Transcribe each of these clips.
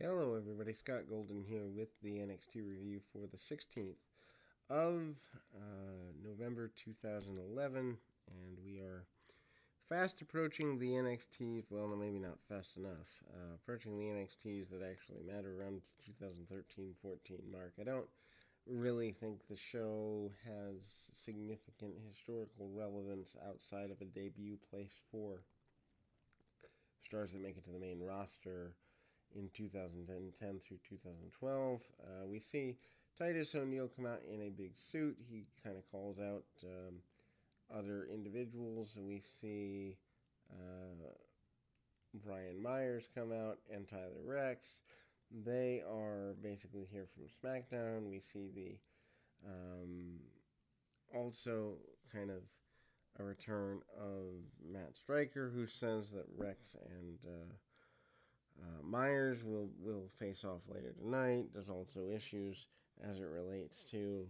Hello, everybody. Scott Golden here with the NXT review for the 16th of November 2011, and we are fast approaching the NXTs. Well, maybe not fast enough. Approaching the NXTs that actually matter around 2013-14 mark. I don't really think the show has significant historical relevance outside of a debut place for stars that make it to the main roster in 2010 through 2012. We see Titus O'Neil come out in a big suit. He kind of calls out other individuals, and we see Brian Myers come out and Tyler Rex. They are basically here from SmackDown. We see the also kind of a return of Matt Striker, who says that Rex and Myers will face off later tonight. There's also issues as it relates to,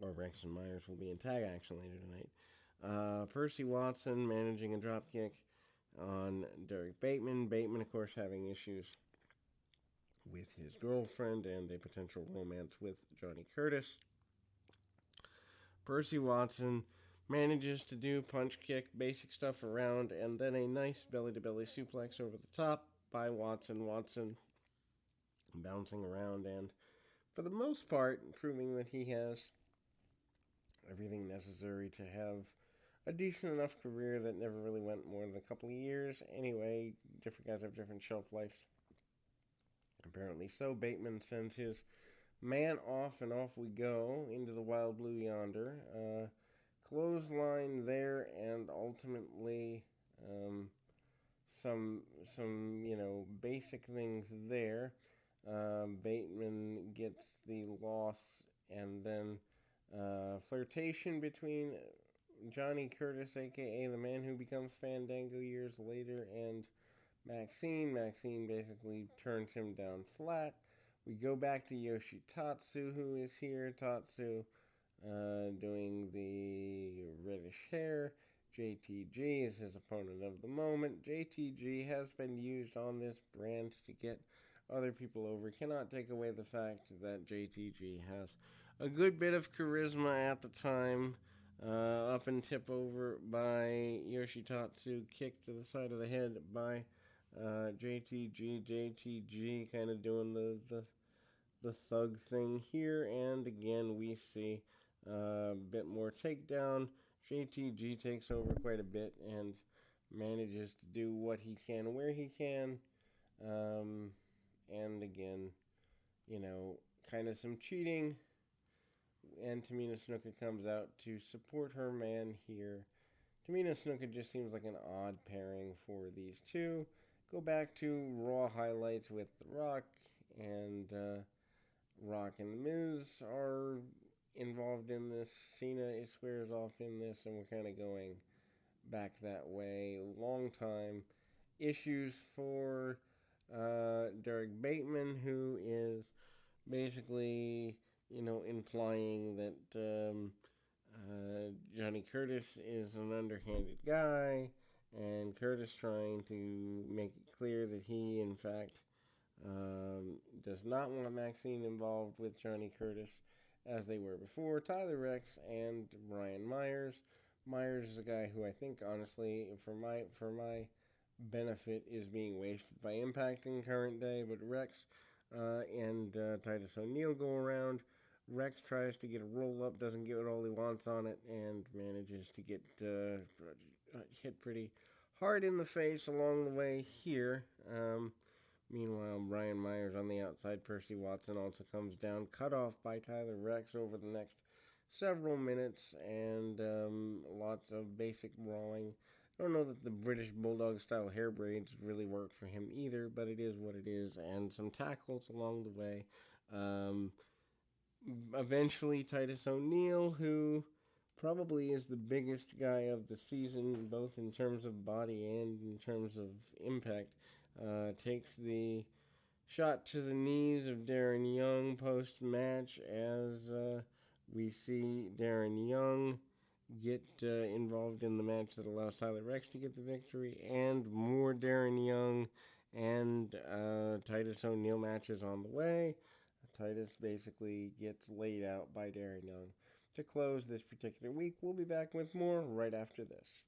or Rex and Myers will be in tag action later tonight. Percy Watson managing a dropkick on Derek Bateman. Bateman, of course, having issues with his girlfriend and a potential romance with Johnny Curtis. Percy Watson manages to do punch kick, basic stuff around, and then a nice belly-to-belly suplex over the top by Watson. Watson bouncing around and, for the most part, proving that he has everything necessary to have a decent enough career that never really went more than a couple of years. Anyway, different guys have different shelf lives. Apparently so. Bateman sends his man off, and off we go into the wild blue yonder. Clothesline there, and ultimately some basic things there. Bateman gets the loss, and then flirtation between Johnny Curtis, aka the man who becomes Fandango years later, and Maxine. Maxine basically turns him down flat. We go back to Yoshitatsu, who is here. Tatsu doing the reddish hair. JTG is his opponent of the moment. JTG has been used on this brand to get other people over. Cannot take away the fact that JTG has a good bit of charisma at the time. Up and tip over by Yoshitatsu. Kick to the side of the head by JTG. JTG kind of doing the thug thing here. And again, we see a bit more takedown. JTG takes over quite a bit and manages to do what he can where he can. And again, kind of some cheating. And Tamina Snuka comes out to support her man here. Tamina Snuka just seems like an odd pairing for these two. Go back to Raw highlights with The Rock, and Rock and The Miz are involved in this. Cena squares off in this, and we're kind of going back that way. Long time. Issues for Derek Bateman, who is basically, implying that Johnny Curtis is an underhanded guy, and Curtis trying to make it clear that he, in fact, does not want Maxine involved with Johnny Curtis as they were before. Tyler Rex and Brian Myers. Myers is a guy who I think, honestly, for my benefit, is being wasted by Impact in current day, but Rex and Titus O'Neil go around. Rex tries to get a roll-up, doesn't get all he wants on it, and manages to get hit pretty hard in the face along the way here. Meanwhile, Brian Myers on the outside. Percy Watson also comes down, cut off by Tyler Rex over the next several minutes, and lots of basic brawling. I don't know that the British Bulldog-style hair braids really work for him either, but it is what it is, and some tackles along the way. Eventually, Titus O'Neil, who probably is the biggest guy of the season, both in terms of body and in terms of impact, takes the shot to the knees of Darren Young post-match as we see Darren Young get involved in the match that allows Tyler Rex to get the victory, and more Darren Young And Titus O'Neil match is on the way. Titus basically gets laid out by Darren Young. To close this particular week, we'll be back with more right after this.